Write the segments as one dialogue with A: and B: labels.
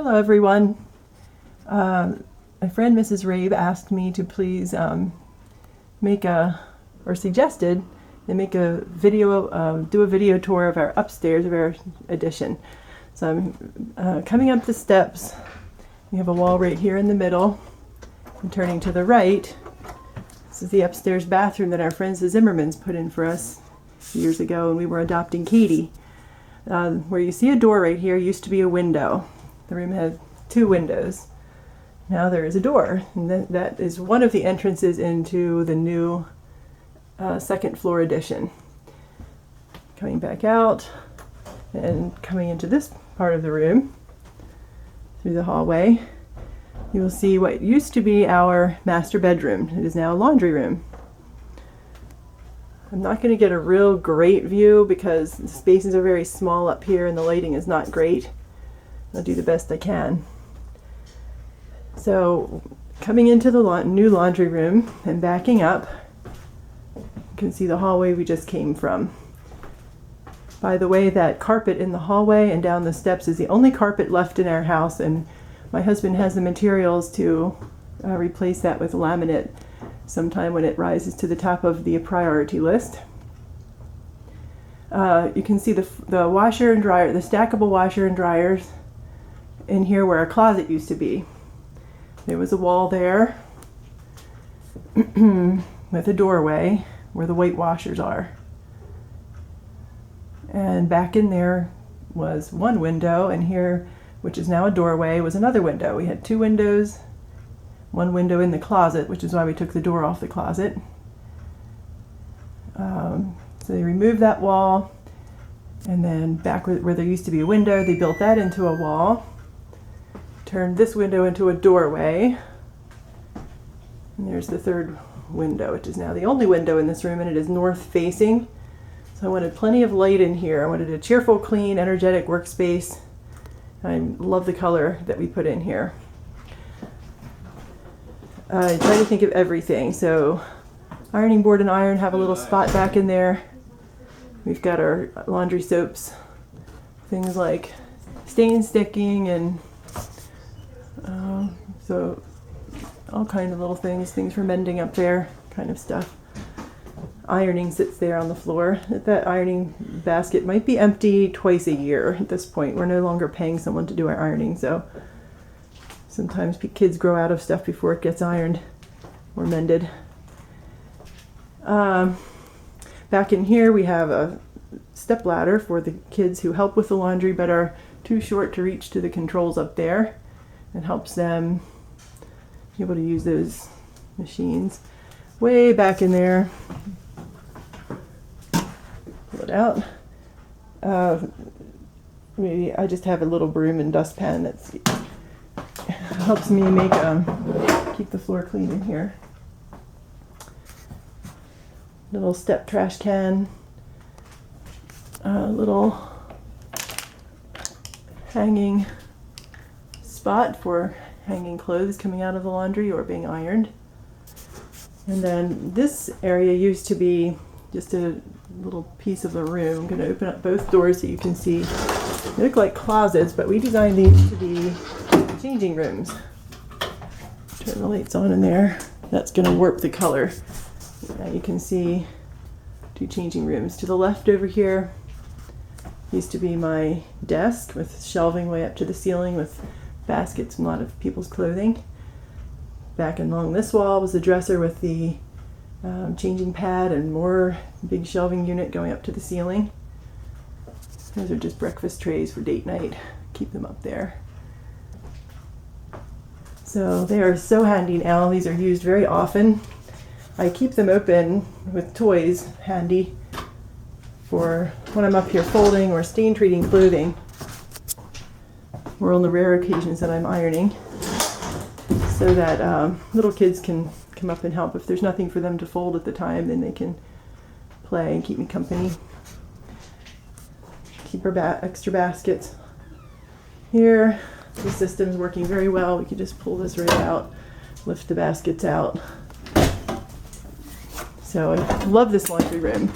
A: Hello everyone. My friend Mrs. Rabe asked me to please suggested they make a video, do a video tour of our upstairs of our addition. So I'm coming up the steps. We have a wall right here in the middle. I'm turning to the right. This is the upstairs bathroom that our friends the Zimmermans put in for us years ago when we were adopting Katie. Where you see a door right here used to be a window. The room had two windows. Now there is a door, and that is one of the entrances into the new second floor addition. Coming back out and coming into this part of the room through the hallway, you will see what used to be our master bedroom. It is now a laundry room. I'm not going to get a real great view because the spaces are very small up here and the lighting is not great. I'll do the best I can. So coming into the new laundry room and backing up, you can see the hallway we just came from. By the way, that carpet in the hallway and down the steps is the only carpet left in our house, and my husband has the materials to replace that with laminate sometime when it rises to the top of the priority list. You can see the washer and dryer, the stackable washer and dryers in here where our closet used to be. There was a wall there with a doorway where the white washers are. And back in there was one window, and here, which is now a doorway, was another window. We had two windows, one window in the closet, which is why we took the door off the closet. So they removed that wall, and then back where there used to be a window, they built that into a wall. Turned this window into a doorway, and there's the third window, which is now the only window in this room, and it is north facing. So I wanted plenty of light in here. I wanted a cheerful, clean, energetic workspace. I love the color that we put in here. I try to think of everything. So ironing board and iron have a little spot back in there. We've got our laundry soaps, things like stain sticking and so all kind of little things for mending up there, kind of stuff. Ironing sits there on the floor. That ironing basket might be empty twice a year at this point. We're no longer paying someone to do our ironing, so sometimes kids grow out of stuff before it gets ironed or mended. Back in here we have a step ladder for the kids who help with the laundry but are too short to reach to the controls up there. It helps them be able to use those machines. Way back in there, pull it out. Maybe I just have a little broom and dustpan that helps me keep the floor clean in here. Little step trash can, little hanging spot for hanging clothes coming out of the laundry or being ironed. And then this area used to be just a little piece of the room. I'm going to open up both doors so you can see. They look like closets, but we designed these to be changing rooms. Turn the lights on in there. That's going to warp the color. Now you can see two changing rooms. To the left over here used to be my desk with shelving way up to the ceiling with baskets and a lot of people's clothing. Back along this wall was the dresser with the changing pad and more big shelving unit going up to the ceiling. Those are just breakfast trays for date night. Keep them up there. So they are so handy now. These are used very often. I keep them open with toys handy for when I'm up here folding or stain treating clothing, or on the rare occasions that I'm ironing, so that little kids can come up and help. If there's nothing for them to fold at the time, then they can play and keep me company. Keep our extra baskets here. The system's working very well. We can just pull this right out, lift the baskets out. So I love this laundry room.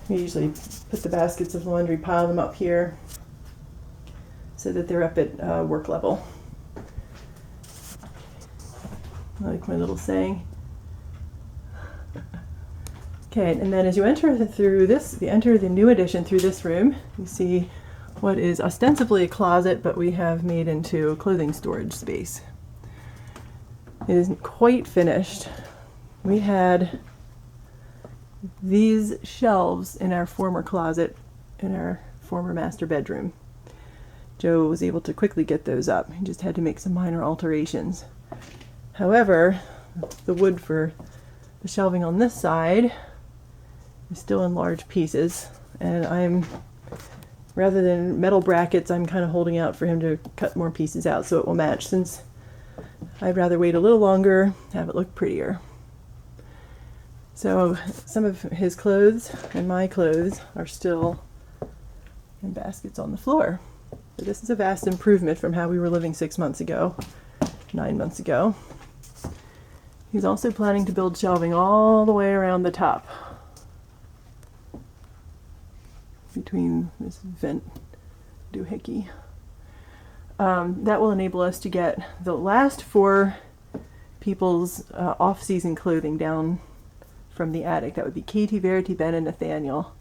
A: We usually put the baskets of laundry, pile them up here, so that they're up at work level. Like my little saying. Okay, and then as you enter the new addition through this room, you see what is ostensibly a closet, but we have made into a clothing storage space. It isn't quite finished. We had these shelves in our former closet in our former master bedroom. Joe was able to quickly get those up. He just had to make some minor alterations. However, the wood for the shelving on this side is still in large pieces, and rather than metal brackets, I'm kind of holding out for him to cut more pieces out so it will match, since I'd rather wait a little longer, have it look prettier. So some of his clothes and my clothes are still in baskets on the floor. So this is a vast improvement from how we were living 6 months ago, 9 months ago. He's also planning to build shelving all the way around the top, between this vent doohickey. That will enable us to get the last 4 people's off-season clothing down from the attic. That would be Katie, Verity, Ben, and Nathaniel.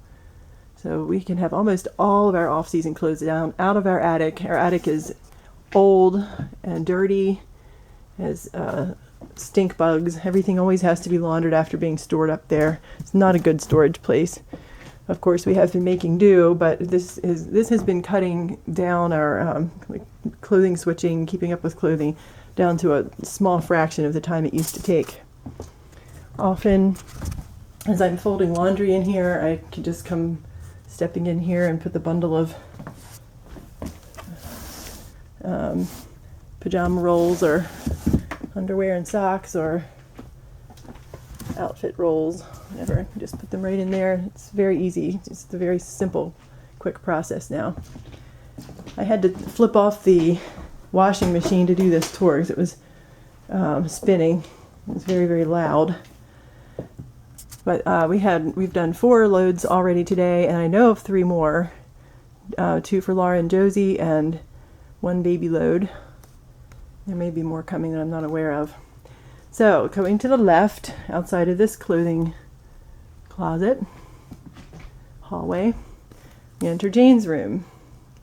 A: So we can have almost all of our off-season clothes down out of our attic. Our attic is old and dirty, has stink bugs. Everything always has to be laundered after being stored up there. It's not a good storage place. Of course, we have been making do, but this has been cutting down our clothing switching, keeping up with clothing, down to a small fraction of the time it used to take. Often, as I'm folding laundry in here, I can just come stepping in here and put the bundle of pajama rolls or underwear and socks or outfit rolls, whatever. Just put them right in there. It's very easy. It's a very simple, quick process now. I had to flip off the washing machine to do this tour because it was spinning. It was very, very loud. But we've done 4 loads already today, and I know of 3 more. 2 for Laura and Josie, and 1 baby load. There may be more coming that I'm not aware of. So, going to the left, outside of this clothing closet, hallway, we enter Jane's room.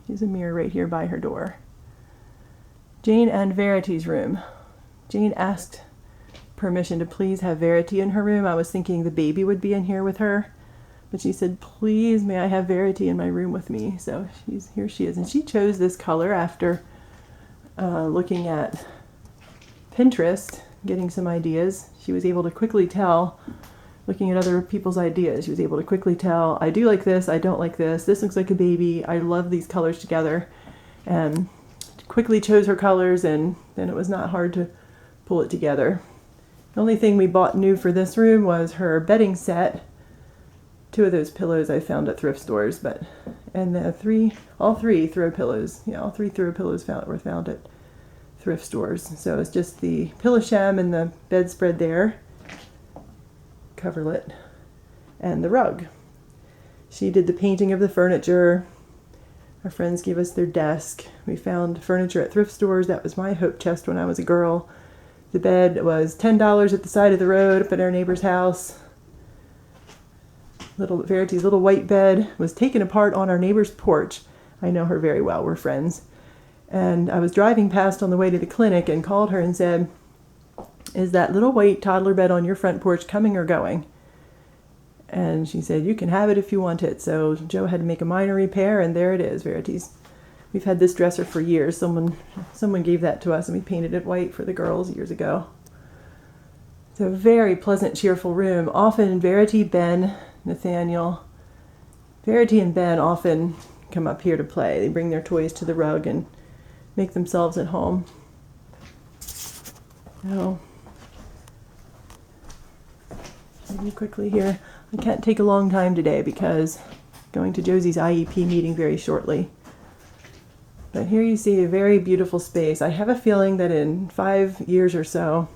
A: There's a mirror right here by her door. Jane and Verity's room. Jane asked permission to please have Verity in her room. I was thinking the baby would be in here with her, but she said, please, may I have Verity in my room with me? So here she is. And she chose this color after looking at Pinterest, getting some ideas. She was able to quickly tell, looking at other people's ideas, she was able to quickly tell, I do like this, I don't like this, this looks like a baby, I love these colors together, and quickly chose her colors, and then it was not hard to pull it together. The only thing we bought new for this room was her bedding set, 2 of those pillows I found at thrift stores, and all three throw pillows. Yeah, all 3 throw pillows were found at thrift stores. So it's just the pillow sham and the bedspread there, coverlet, and the rug. She did the painting of the furniture. Our friends gave us their desk. We found furniture at thrift stores. That was my hope chest when I was a girl. The bed was $10 at the side of the road up at our neighbor's house. Verity's little white bed was taken apart on our neighbor's porch. I know her very well. We're friends. And I was driving past on the way to the clinic and called her and said, is that little white toddler bed on your front porch coming or going? And she said, you can have it if you want it. So Joe had to make a minor repair, and there it is, Verity's. We've had this dresser for years. Someone gave that to us, and we painted it white for the girls years ago. It's a very pleasant, cheerful room. Often Verity, Ben, Nathaniel, Verity and Ben often come up here to play. They bring their toys to the rug and make themselves at home. So, maybe quickly here. I can't take a long time today because I'm going to Josie's IEP meeting very shortly. But here you see a very beautiful space. I have a feeling that in 5 years or so,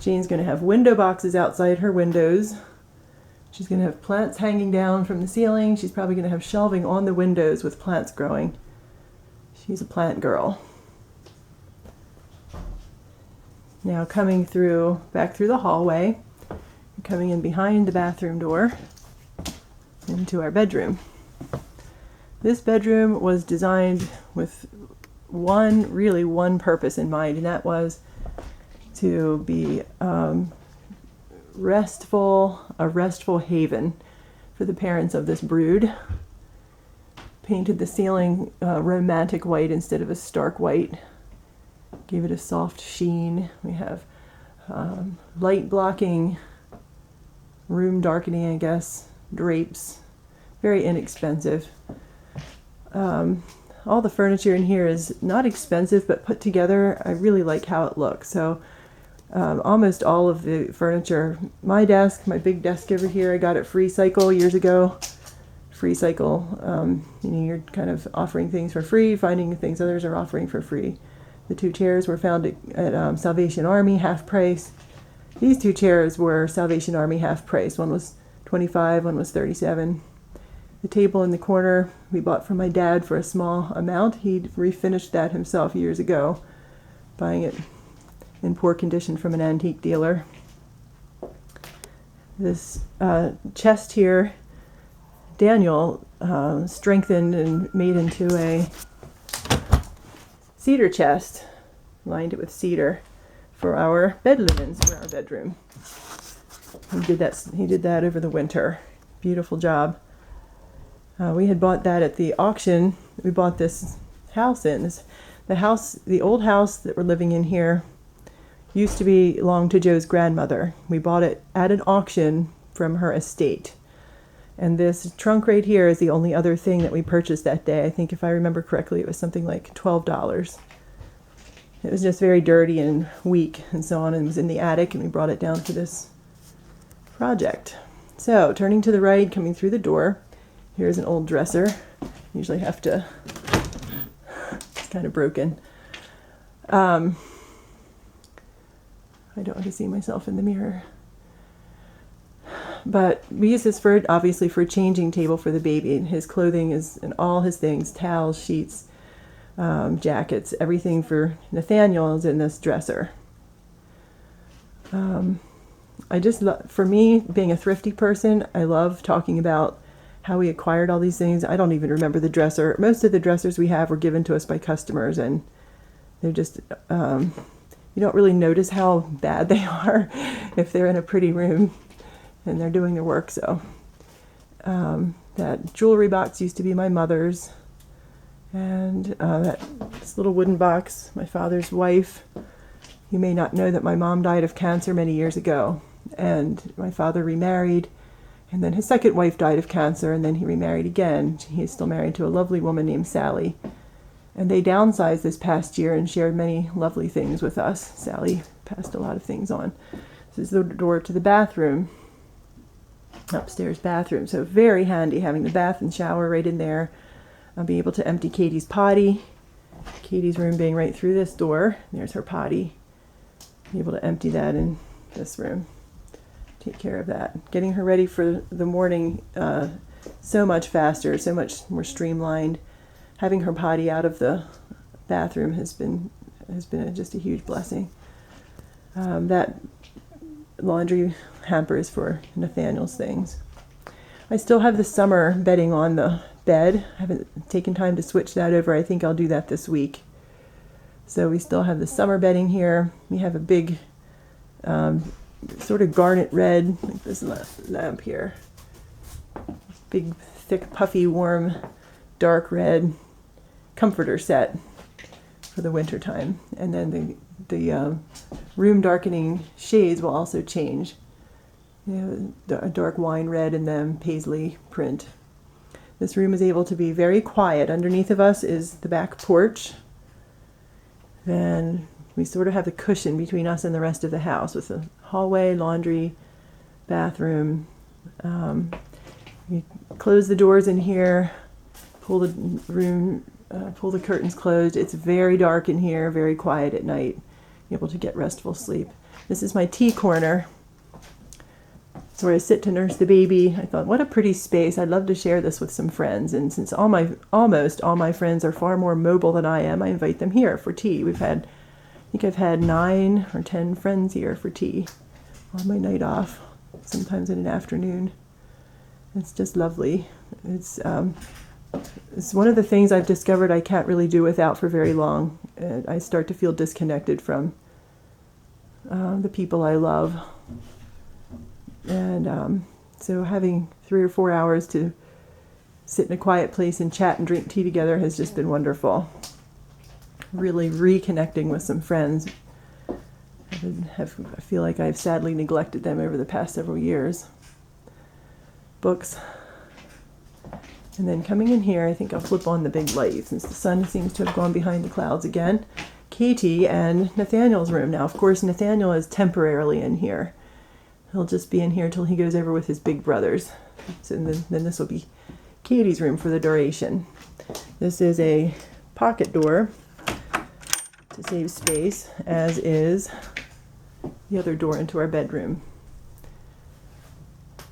A: Jane's going to have window boxes outside her windows. She's going to have plants hanging down from the ceiling. She's probably going to have shelving on the windows with plants growing. She's a plant girl. Now coming through, back through the hallway, coming in behind the bathroom door into our bedroom. This bedroom was designed with really one purpose in mind, and that was to be a restful haven for the parents of this brood. Painted the ceiling romantic white instead of a stark white. Gave it a soft sheen. We have light blocking, room darkening, I guess, drapes. Very inexpensive. All the furniture in here is not expensive, but put together, I really like how it looks. So almost all of the furniture, my desk, my big desk over here, I got at Free Cycle years ago. Free Cycle, you're kind of offering things for free, finding things others are offering for free. The 2 chairs were found at Salvation Army, half price. These 2 chairs were Salvation Army half price. One was $25, one was $37. The table in the corner we bought from my dad for a small amount. He'd refinished that himself years ago, buying it in poor condition from an antique dealer. This chest here, Daniel strengthened and made into a cedar chest, lined it with cedar for our bed linens for our bedroom. He did that over the winter. Beautiful job. We had bought that at the auction. We bought this house in. The old house that we're living in here used to belong to Joe's grandmother. We bought it at an auction from her estate. And this trunk right here is the only other thing that we purchased that day. I think if I remember correctly, it was something like $12. It was just very dirty and weak and so on, and it was in the attic, and we brought it down for this project. So, turning to the right, coming through the door, here's an old dresser. Usually have to, it's kind of broken. I don't want to see myself in the mirror. But we use this obviously for a changing table for the baby. And his clothing and all his things, towels, sheets, jackets, everything for Nathaniel is in this dresser. For me, being a thrifty person, I love talking about how we acquired all these things. I don't even remember the dresser. Most of the dressers we have were given to us by customers, and they're just, you don't really notice how bad they are if they're in a pretty room and they're doing their work. So that jewelry box used to be my mother's, and this little wooden box, my father's wife. You may not know that my mom died of cancer many years ago, and my father remarried, and then his second wife died of cancer, and then he remarried again. He's still married to a lovely woman named Sally, and they downsized this past year and shared many lovely things with us. Sally passed a lot of things on. This is the door to the bathroom. Upstairs bathroom. So very handy having the bath and shower right in there. I'll be able to empty Katie's potty. Katie's room being right through this door. There's her potty. Be able to empty that in this room. Take care of that. Getting her ready for the morning so much faster, so much more streamlined. Having her potty out of the bathroom has been just a huge blessing. That laundry hamper is for Nathaniel's things. I still have the summer bedding on the bed. I haven't taken time to switch that over. I think I'll do that this week. So we still have the summer bedding here. We have a big sort of garnet red, like this lamp here. Big, thick, puffy, warm, dark red comforter set for the winter time. And then the room darkening shades will also change. A dark wine red and then paisley print. This room is able to be very quiet. Underneath of us is the back porch. Then we sort of have a cushion between us and the rest of the house with a hallway, laundry, bathroom. You close the doors in here, pull the curtains closed. It's very dark in here, very quiet at night. You're able to get restful sleep. This is my tea corner. It's where I sit to nurse the baby. I thought, what a pretty space. I'd love to share this with some friends. And since almost all my friends are far more mobile than I am, I invite them here for tea. I think I've had 9 or 10 friends here for tea on my night off, sometimes in an afternoon. It's just lovely. It's one of the things I've discovered I can't really do without for very long. I start to feel disconnected from the people I love. And so having 3 or 4 hours to sit in a quiet place and chat and drink tea together has just been wonderful. Really reconnecting with some friends. I feel like I've sadly neglected them over the past several years. Books. And then coming in here, I think I'll flip on the big light since the sun seems to have gone behind the clouds again. Katie and Nathaniel's room. Now, of course, Nathaniel is temporarily in here. He'll just be in here till he goes over with his big brothers. So then this will be Katie's room for the duration. This is a pocket door to save space, as is the other door into our bedroom.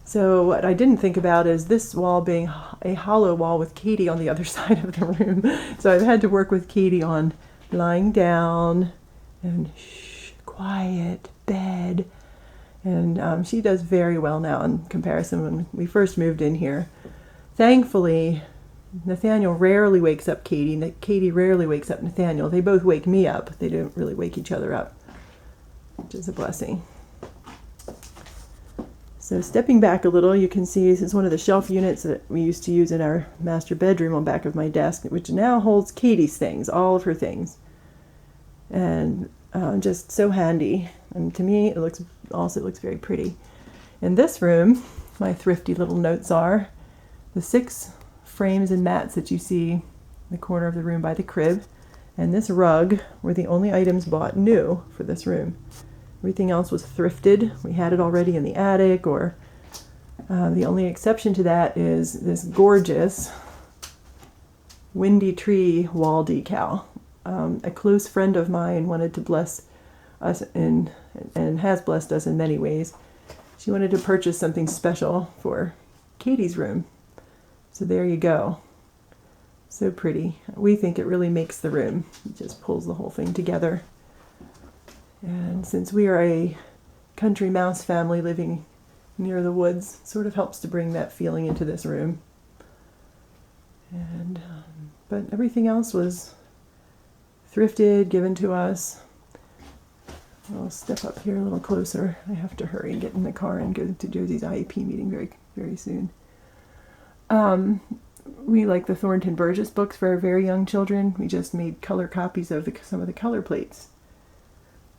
A: So what I didn't think about is this wall being a hollow wall with Katie on the other side of the room. So I've had to work with Katie on lying down and quiet bed. And she does very well now in comparison when we first moved in here. Thankfully, Nathaniel rarely wakes up Katie. Katie rarely wakes up Nathaniel. They both wake me up. They don't really wake each other up, which is a blessing. So stepping back a little, you can see this is one of the shelf units that we used to use in our master bedroom on back of my desk, which now holds Katie's things, all of her things. And just so handy. And to me, it looks very pretty. In this room, my thrifty little notes are the 6 frames and mats that you see in the corner of the room by the crib, and this rug were the only items bought new for this room. Everything else was thrifted. We had it already in the attic, or the only exception to that is this gorgeous Windy Tree wall decal. A close friend of mine wanted to bless us and has blessed us in many ways. She wanted to purchase something special for Katie's room. So there you go. So pretty. We think it really makes the room. It just pulls the whole thing together. And since we are a country mouse family living near the woods, it sort of helps to bring that feeling into this room. And but everything else was thrifted, given to us. I'll step up here a little closer. I have to hurry and get in the car and go to Josie's IEP meeting very, very soon. We like the Thornton Burgess books for our very young children. We just made color copies of some of the color plates.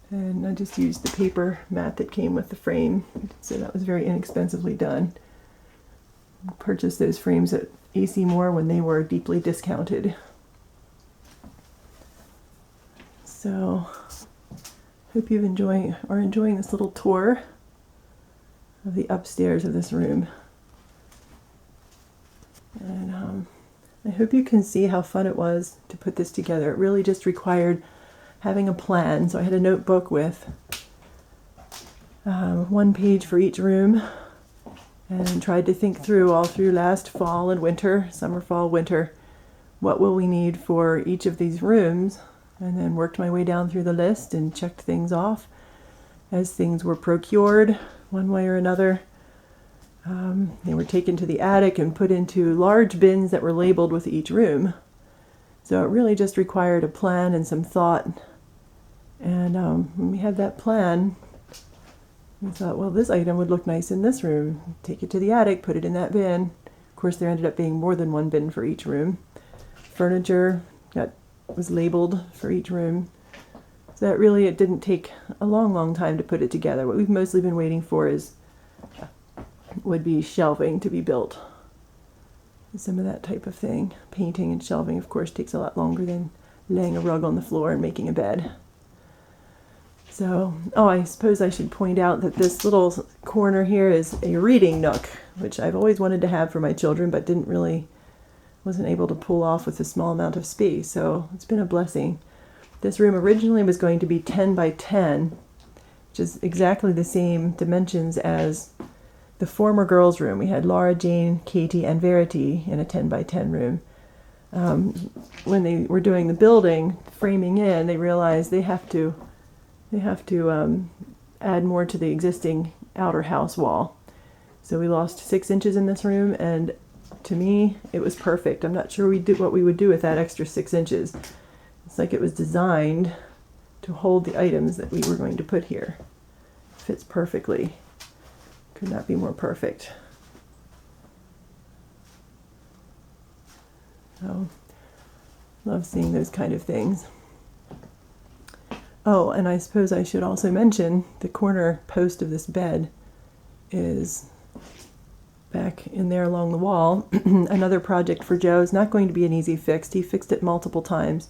A: And I just used the paper mat that came with the frame. So that was very inexpensively done. Purchased those frames at AC Moore when they were deeply discounted. So, hope you are enjoying this little tour of the upstairs of this room. And I hope you can see how fun it was to put this together. It really just required having a plan. So I had a notebook with 1 page for each room, and tried to think through all through last fall and winter, summer, fall, winter, what will we need for each of these rooms, and then worked my way down through the list and checked things off as things were procured one way or another. They were taken to the attic and put into large bins that were labeled with each room. So it really just required a plan and some thought. And when we had that plan, we thought, well, this item would look nice in this room. Take it to the attic, put it in that bin. Of course, there ended up being more than 1 bin for each room. Furniture that was labeled for each room. So that really, it didn't take a long time to put it together. What we've mostly been waiting for would be shelving to be built. Some of that type of thing. Painting and shelving, of course, takes a lot longer than laying a rug on the floor and making a bed. So, I suppose I should point out that this little corner here is a reading nook, which I've always wanted to have for my children, but wasn't able to pull off with a small amount of space. So it's been a blessing. This room originally was going to be 10 by 10, which is exactly the same dimensions as the former girls' room. We had Laura, Jane, Katie, and Verity in a 10 by 10 room. When they were doing the building, framing in, they realized they have to add more to the existing outer house wall. So we lost 6 inches in this room, and to me, it was perfect. I'm not sure what we would do with that extra 6 inches. It's like it was designed to hold the items that we were going to put here. Fits perfectly. Could not be more perfect. So, love seeing those kind of things. Oh, and I suppose I should also mention the corner post of this bed is back in there along the wall. Another project for Joe. Is not going to be an easy fix. He fixed it multiple times.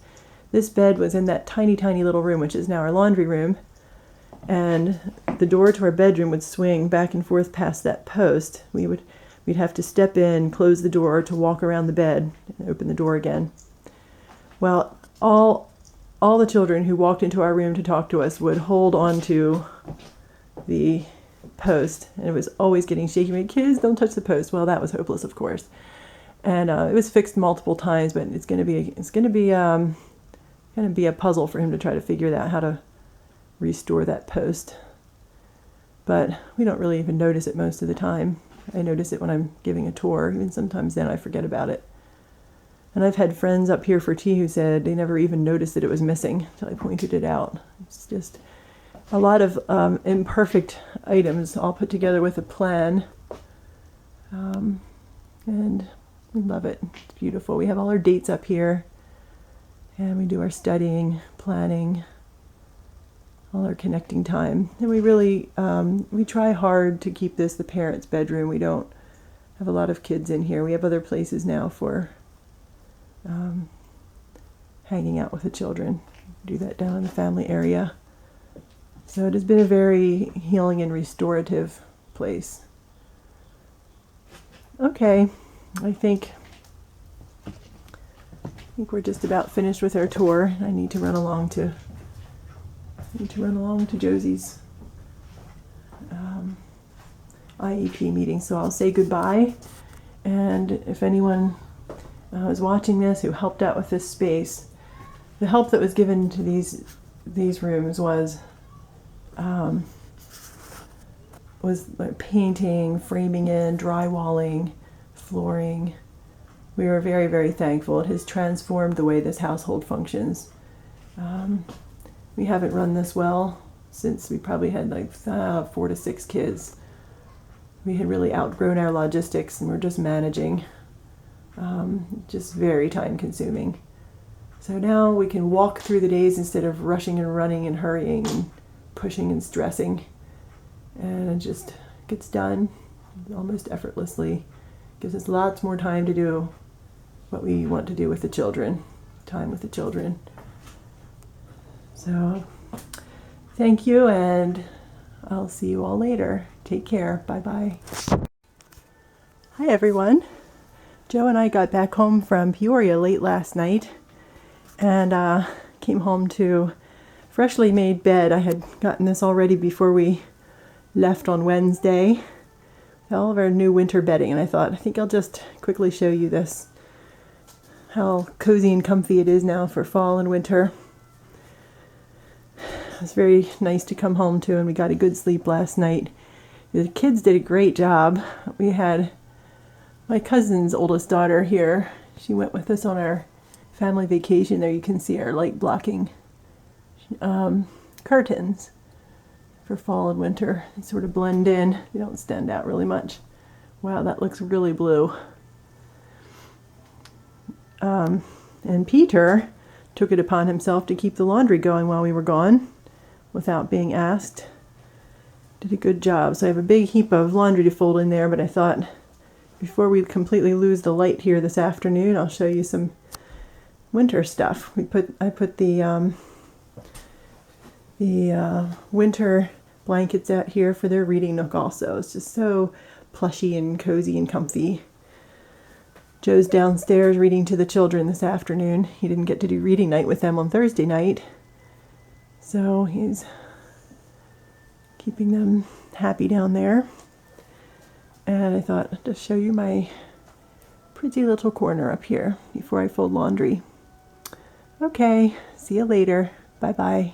A: This bed was in that tiny, tiny little room, which is now our laundry room, and the door to our bedroom would swing back and forth past that post. We'd have to step in, close the door to walk around the bed, and open the door again. Well, all the children who walked into our room to talk to us would hold on to the post, and it was always getting shaky. My kids, don't touch the post. Well, that was hopeless, of course. And it was fixed multiple times, but it's going to be a puzzle for him to try to figure out how to restore that post. But we don't really even notice it most of the time. I notice it when I'm giving a tour. Even sometimes then I forget about it. And I've had friends up here for tea who said they never even noticed that it was missing until I pointed it out. It's just a lot of imperfect items all put together with a plan. And we love it. It's beautiful. We have all our dates up here. And we do our studying, planning, all our connecting time. And we really, we try hard to keep this the parents' bedroom. We don't have a lot of kids in here. We have other places now for hanging out with the children. Do that down in the family area. So it has been a very healing and restorative place. Okay, I think we're just about finished with our tour. I need to run along to Josie's IEP meeting, so I'll say goodbye. And if anyone is watching this who helped out with this space, the help that was given to these rooms was like painting, framing in, drywalling, flooring. We are very, very thankful. It has transformed the way this household functions. We haven't run this well since we probably had like 4 to 6 kids. We had really outgrown our logistics and we're just managing. Just very time consuming. So now we can walk through the days instead of rushing and running and hurrying and pushing and stressing. And it just gets done almost effortlessly. Gives us lots more time to do what we want to do with the children. Time with the children. So thank you, and I'll see you all later. Take care. Bye-bye. Hi, everyone. Joe and I got back home from Peoria late last night and came home to freshly made bed. I had gotten this already before we left on Wednesday. All of our new winter bedding, and I think I'll just quickly show you this, how cozy and comfy it is now for fall and winter. It was very nice to come home to, and we got a good sleep last night. The kids did a great job. We had my cousin's oldest daughter here. She went with us on our family vacation. There you can see our light blocking curtains for fall and winter. They sort of blend in. They don't stand out really much. Wow, that looks really blue. And Peter took it upon himself to keep the laundry going while we were gone without being asked. Did a good job. So I have a big heap of laundry to fold in there, but I thought before we completely lose the light here this afternoon, I'll show you some winter stuff. I put the winter blankets out here for their reading nook also. It's just so plushy and cozy and comfy. Joe's downstairs reading to the children this afternoon. He didn't get to do reading night with them on Thursday night, so he's keeping them happy down there. And I thought I'd just show you my pretty little corner up here before I fold laundry. Okay, see you later. Bye-bye.